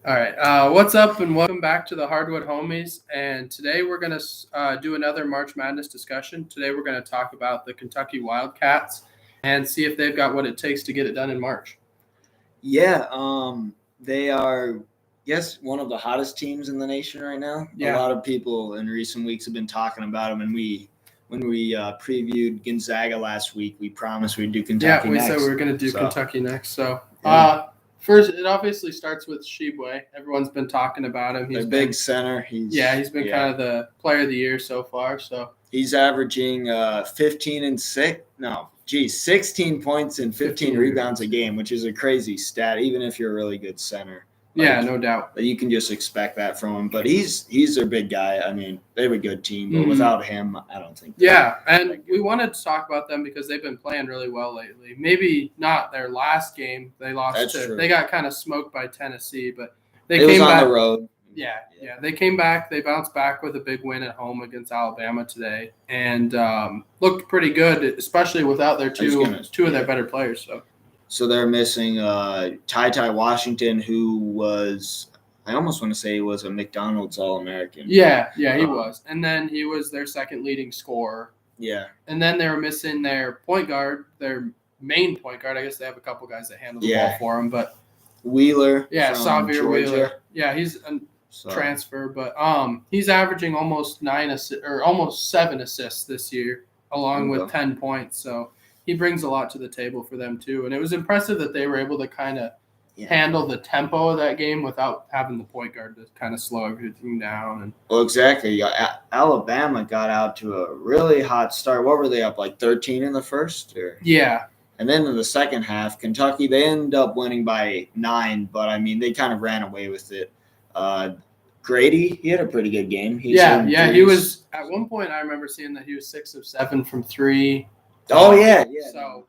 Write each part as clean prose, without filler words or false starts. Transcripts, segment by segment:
All right. What's up, and welcome back to the Hardwood Homies. And today we're going to do another March Madness discussion. Today we're going to talk about the Kentucky Wildcats and see if they've got what it takes to get it done in March. Yeah, they are, yes, one of the hottest teams in the nation right now. Yeah. A lot of people in recent weeks have been talking about them, and when we previewed Gonzaga last week, we promised we'd do Kentucky we next. said we were going to do Kentucky next. So, Yeah. first, it obviously starts with Tshiebwe. Everyone's been talking about him. He's a big center. He's been kind of the player of the year so far. So he's averaging 16 points and 15 rebounds a game, which is a crazy stat, even if you're a really good center. Yeah, no doubt. But you can just expect that from him. But he's their big guy. I mean, they have a good team, but without him, I don't think. Yeah, and we wanted to talk about them because they've been playing really well lately. Maybe not their last game. They lost they got kind of smoked by Tennessee, but they came back on the road. Yeah. They came back. They bounced back with a big win at home against Alabama today, and looked pretty good, especially without their two of their better players. So they're missing Ty Washington, who was, I almost want to say he was a McDonald's All-American. Yeah, he was. And then he was their second leading scorer. Yeah. And then they were missing their point guard, their main point guard. I guess they have a couple guys that handle the ball for them, but Wheeler. Yeah, Xavier Wheeler. Yeah, he's a transfer, but he's averaging almost 7 assists this year, along with 10 points. So he brings a lot to the table for them too. And it was impressive that they were able to kind of handle the tempo of that game without having the point guard to kind of slow everything down. Well, exactly. Alabama got out to a really hot start. What were they up, like 13 in the first? Yeah. And then in the second half, Kentucky, they ended up winning by 9, but, I mean, they kind of ran away with it. Grady, he had a pretty good game. He was – at one point I remember seeing that he was 6 of 7 from 3. Oh, yeah. So,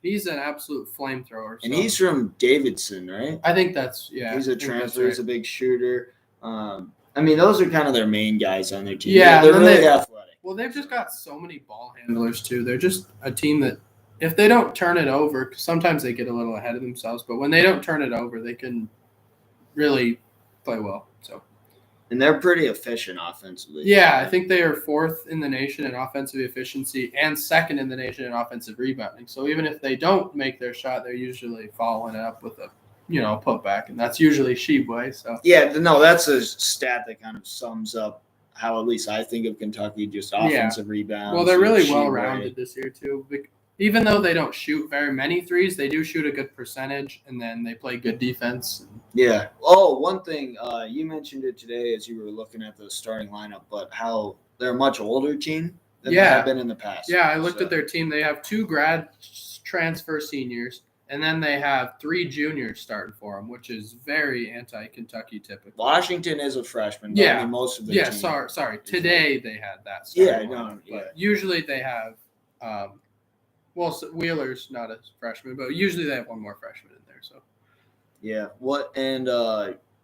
he's an absolute flamethrower. And he's from Davidson, right? I think that's – He's a transfer. He's a big shooter. I mean, those are kind of their main guys on their team. Yeah. They're really athletic. Well, they've just got so many ball handlers, too. They're just a team that if they don't turn it over, 'cause sometimes they get a little ahead of themselves, but when they don't turn it over, they can really play well. So. And they're pretty efficient offensively. Yeah, I think they are 4th in the nation in offensive efficiency and 2nd in the nation in offensive rebounding. So even if they don't make their shot, they're usually following it up with a, putback, and that's usually Tshiebwe. So that's a stat that kind of sums up how at least I think of Kentucky, just offensive rebounds. Well, they're really well-rounded this year too. Even though they don't shoot very many threes, they do shoot a good percentage, and then they play good defense. Yeah. Oh, one thing, you mentioned it today as you were looking at the starting lineup, but how they're a much older team than they have been in the past. Yeah, I looked at their team. They have 2 grad transfer seniors, and then they have 3 juniors starting for them, which is very anti-Kentucky typical. Washington is a freshman. But I mean, most of the team. Sorry. Today they had that. Usually they have Wheeler's not a freshman, but usually they have one more freshman in there. So. Yeah.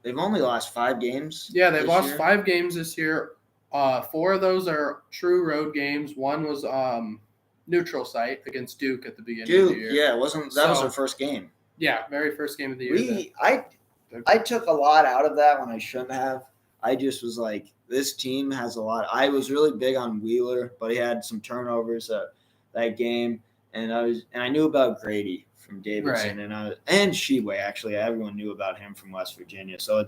They've only lost 5 games. Yeah, they've lost 5 games this year. 4 of those are true road games. One was neutral site against Duke at the beginning of the year. Yeah, was their first game. Yeah, very first game of the year. I took a lot out of that when I shouldn't have. I just was like, this team has a lot. I was really big on Wheeler, but he had some turnovers that game. And I knew about Grady from Davidson, and Tshiebwe, actually. Everyone knew about him from West Virginia. So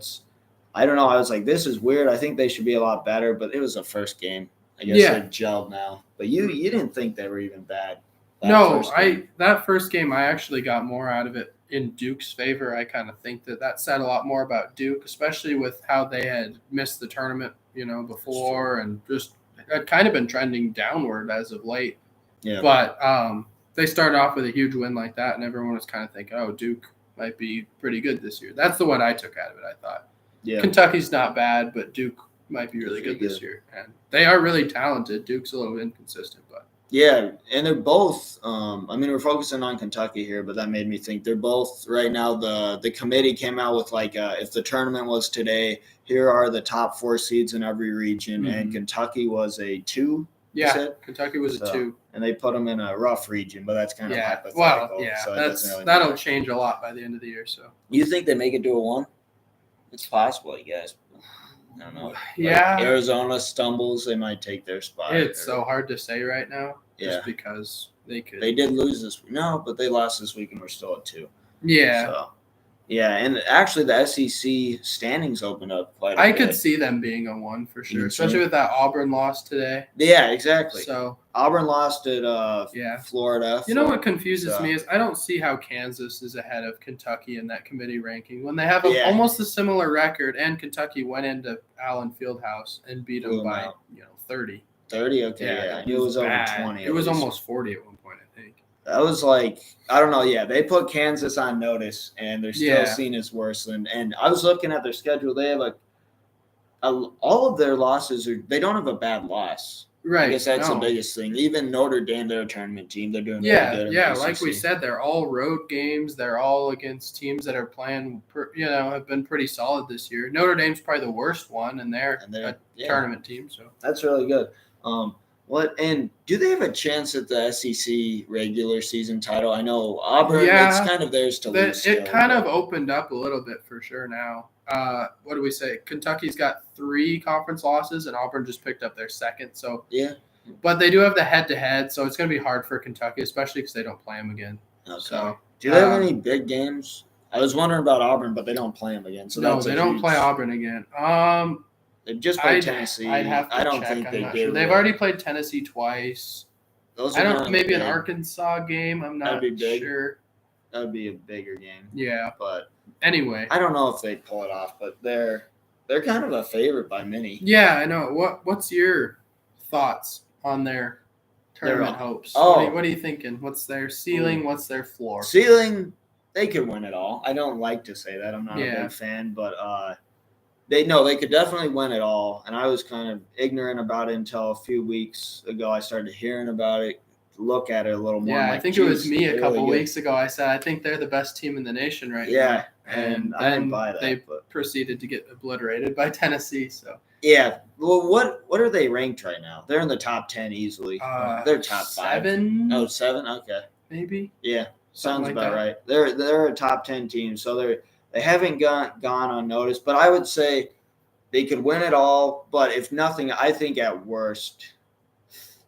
I don't know. I was like, this is weird. I think they should be a lot better, but it was the first game. I guess they're gelled now. But you didn't think they were even bad. That first game, I actually got more out of it in Duke's favor. I kind of think that said a lot more about Duke, especially with how they had missed the tournament, before, and just had kind of been trending downward as of late. Yeah. But they started off with a huge win like that, and everyone was kind of thinking, oh, Duke might be pretty good this year. That's the one I took out of it, I thought. Yeah. Kentucky's not bad, but Duke might be really good this year. And they are really talented. Duke's a little inconsistent, but. Yeah, and they're both we're focusing on Kentucky here, but that made me think they're both right now. The committee came out with if the tournament was today, here are the top 4 seeds in every region, and Kentucky was a 2. Yeah, Kentucky was a 2. And they put them in a rough region, but that's kind of hypothetical. Well, yeah, so that'll change a lot by the end of the year. So you think they make it to a 1? It's possible, I guess. I don't know. Yeah. Like Arizona stumbles, they might take their spot. It's so hard to say right now. Yeah. Just because they could. They did lose this week. No, but they lost this week and we're still at 2. Yeah. So, yeah, and actually the SEC standings opened up quite a bit. I could see them being a 1 for sure, especially with that Auburn loss today. Yeah, exactly. So Auburn lost at Florida. You know what confuses me is I don't see how Kansas is ahead of Kentucky in that committee ranking when they have almost a similar record, and Kentucky went into Allen Fieldhouse and beat them by 30. 30, okay, yeah. It was over 20. It was almost 40 at one point, I think. That was like, I don't know, yeah. They put Kansas on notice, and they're still seen as worse than. And I was looking at their schedule. They have all of their losses they don't have a bad loss. Right. I guess that's the biggest thing. Even Notre Dame, they're a tournament team. They're doing really good. Yeah, like we said, they're all road games. They're all against teams that are playing, have been pretty solid this year. Notre Dame's probably the worst one, and they're a tournament team. So that's really good. And do they have a chance at the SEC regular season title? I know Auburn, it's kind of theirs to lose. It kind of opened up a little bit for sure now. What do we say? Kentucky's got 3 conference losses, and Auburn just picked up their 2nd. So but they do have the head-to-head, so it's going to be hard for Kentucky, especially because they don't play them again. Okay. So do they have any big games? I was wondering about Auburn, but they don't play them again. So no, they don't play Auburn again. They've just played Tennessee. I'd have to I don't check. think they I'm not do. sure. They've already played Tennessee twice. Maybe an Arkansas game. I'm not sure. That would be a bigger game. Yeah. But anyway, I don't know if they pull it off, but they're kind of a favorite by many. Yeah, I know. What's your thoughts on their tournament hopes? What are you thinking? What's their ceiling? What's their floor? Ceiling, they could win it all. I don't like to say that. I'm not a big fan, but they could definitely win it all. And I was kind of ignorant about it until a few weeks ago. I started hearing about it, look at it a little more. Yeah, I think it was me a couple weeks ago. I said, I think they're the best team in the nation right now. Yeah, and I didn't buy that. They proceeded to get obliterated by Tennessee. So yeah, well, what are they ranked right now? They're in the top 10 easily. They're top 5. 7? Oh, 7? Okay. Maybe. Yeah, sounds about right. They're a top 10 team, so they haven't gone unnoticed. But I would say they could win it all. But if nothing, I think at worst,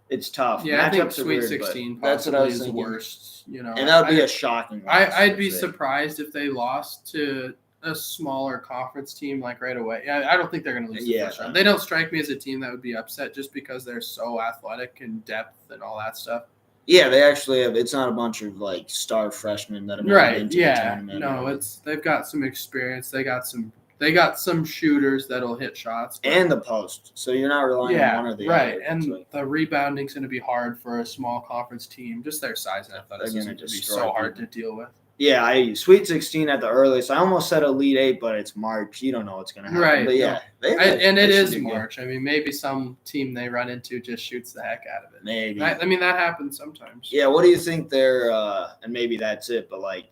it's tough. Yeah, I think matchups Sweet 16 that's what I was thinking. thinking. Worst. And that would be a shocking loss. I'd be surprised if they lost to a smaller conference team like right away. I don't think they're going to lose the first round. They don't strike me as a team that would be upset just because they're so athletic and depth and all that stuff. Yeah, they actually have. It's not a bunch of like star freshmen that have been into the tournament. No, they've got some experience. They got some shooters that'll hit shots. And the post. So you're not relying on one or the other. Right. And the rebounding's going to be hard for a small conference team. Just their size and athleticism is going to be so hard to deal with. Yeah, Sweet 16 at the earliest. I almost said Elite 8, but it's March. You don't know what's going to happen. Right. But yeah. It is March. I mean, maybe some team they run into just shoots the heck out of it. Maybe. I mean, that happens sometimes. Yeah, what do you think and maybe that's it, but like,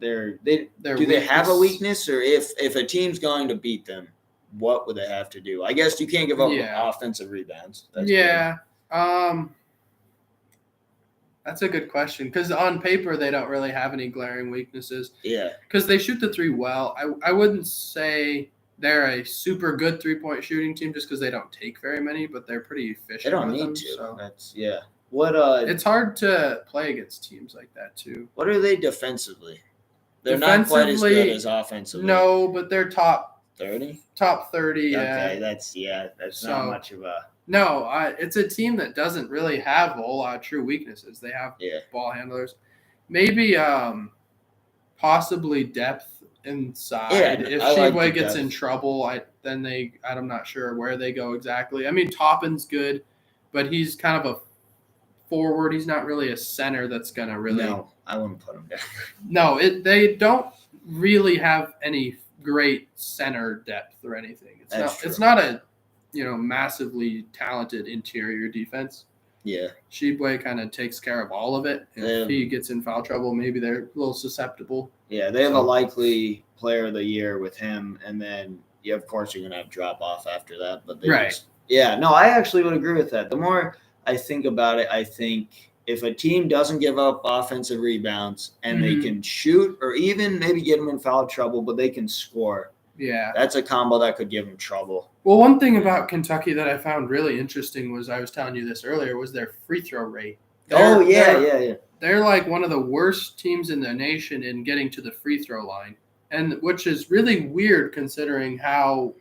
do they have a weakness, or if a team's going to beat them, what would they have to do? I guess you can't give up offensive rebounds. That's a good question because on paper they don't really have any glaring weaknesses. Yeah, because they shoot the 3 well. I wouldn't say they're a super good 3-point shooting team just because they don't take very many, but they're pretty efficient. They don't with need them, to. So. That's What it's hard to play against teams like that too. What are they defensively? They're not quite as good as offensively. No, but they're top 30. Top 30. Okay, that's not much of a. No, it's a team that doesn't really have a whole lot of true weaknesses. They have ball handlers, maybe possibly depth inside. Yeah, if Tshiebwe gets in trouble, I'm not sure where they go exactly. I mean, Toppin's good, but he's kind of a forward. He's not really a center that's going to really. No, I wouldn't put him down. No, they don't really have any great center depth or anything. It's not a massively talented interior defense. Yeah. Tshiebwe kind of takes care of all of it. If he gets in foul trouble, maybe they're a little susceptible. Yeah, they have a likely player of the year with him, and then of course you're going to have drop off after that. But I actually would agree with that. The more I think about it, I think if a team doesn't give up offensive rebounds and they can shoot or even maybe get them in foul trouble, but they can score, Yeah. That's a combo that could give them trouble. Well, one thing about Kentucky that I found really interesting was, I was telling you this earlier, was their free throw rate. They're like one of the worst teams in the nation in getting to the free throw line, and which is really weird considering how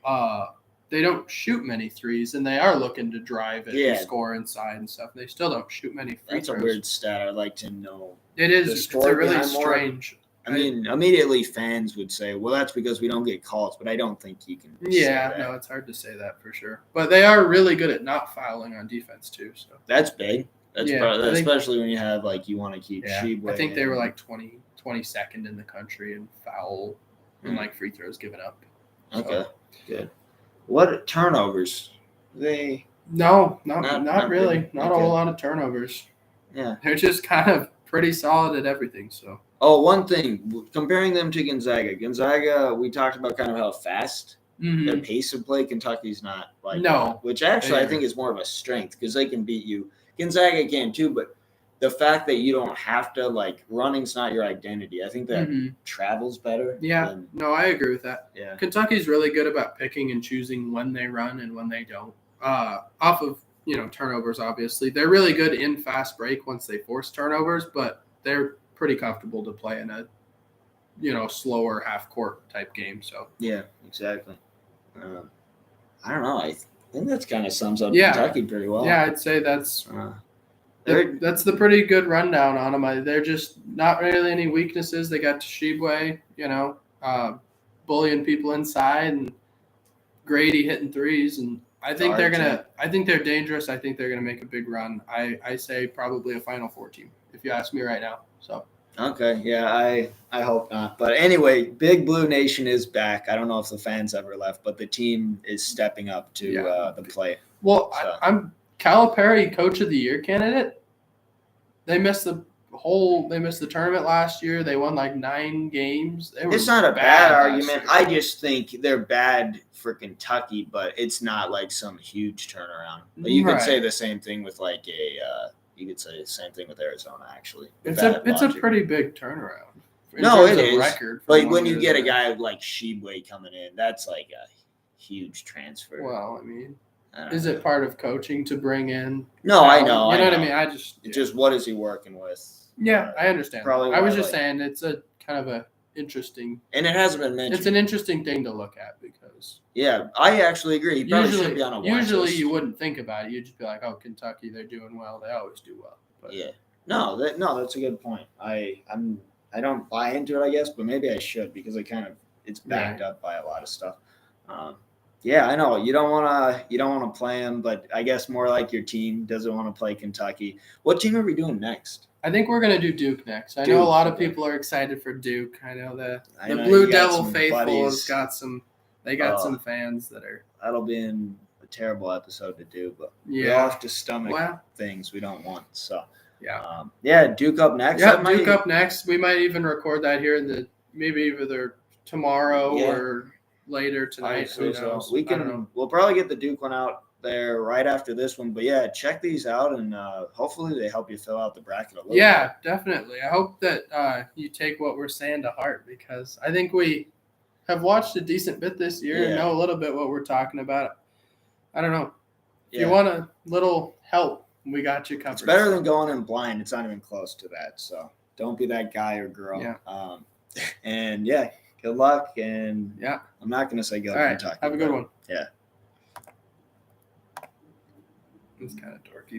they don't shoot many threes, and they are looking to drive it and score inside and stuff. They still don't shoot many free throws. That's a weird stat. I'd like to know. It is. It's a really strange. I mean, immediately fans would say, well, that's because we don't get calls, but I don't think you can say that. No, it's hard to say that for sure. But they are really good at not fouling on defense, too. So that's big. That's especially when you have, you want to keep Tshiebwe. I think they were 22nd in the country in foul and, free throws given up. So. Okay, good. What turnovers? No, not really. Not a whole lot of turnovers. Yeah. They're just kind of pretty solid at everything, so. Oh, one thing, comparing them to Gonzaga. Gonzaga, we talked about kind of how fast their pace of play. Kentucky's not that, which actually I think is more of a strength because they can beat you. Gonzaga can too, but the fact that you don't have to, running's not your identity. I think that travels better. Yeah, I agree with that. Yeah. Kentucky's really good about picking and choosing when they run and when they don't. Off of, turnovers, obviously. They're really good in fast break once they force turnovers, but they're pretty comfortable to play in a, slower half-court type game. So yeah, exactly. I don't know. I think that's kind of sums up Kentucky pretty well. Yeah, I'd say that's that's the pretty good rundown on them. They're just not really any weaknesses. They got Tshiebwe, bullying people inside, and Grady hitting threes, and I think I think they're dangerous. I think they're gonna make a big run. I say probably a Final Four team, if you ask me right now. So okay, yeah, I hope not. But anyway, Big Blue Nation is back. I don't know if the fans ever left, but the team is stepping up to the play. Well, so. I'm Calipari Coach of the Year candidate. They missed the tournament last year. They won 9 games. It's not a bad argument. I just think they're bad for Kentucky, but it's not some huge turnaround. But you could say the same thing with you could say the same thing with Arizona, actually. It's a pretty big turnaround. It is. Record when you get a guy like Tshiebwe coming in, that's a huge transfer. Well, I mean, is it part of coaching to bring in? No, I know. You know what I mean? Just what is he working with? Yeah, I understand. Probably. I was just saying it's a kind of a interesting. And it hasn't been mentioned. It's an interesting thing to look at because. Yeah, I actually agree. He probably should be on a watch Usually list. You wouldn't think about it. You'd just be like, oh, Kentucky, they're doing well. They always do well. But. Yeah. No, that's a good point. I don't buy into it, I guess, but maybe I should because it's backed up by a lot of stuff. Yeah, I know you don't want to play them, but I guess more like your team doesn't want to play Kentucky. What team are we doing next? I think we're going to do Duke next. I know a lot of people are excited for Duke. I know the Blue Devil faithful has got some. They got some fans that are. That'll be a terrible episode to do, but we all have to stomach things we don't want. So Duke up next. Yeah, Duke up next. We might even record that here in maybe either tomorrow or later tonight. Who knows? We'll probably get the Duke one out there right after this one. But yeah, check these out and hopefully they help you fill out the bracket a little bit. Yeah, definitely. I hope that you take what we're saying to heart because I think we have watched a decent bit this year and know a little bit what we're talking about. I don't know. If you want a little help, we got you covered. It's better than going in blind. It's not even close to that. So don't be that guy or girl. Yeah. And good luck. And I'm not going to say go to Kentucky. Have a good one. Yeah. It's kind of dorky.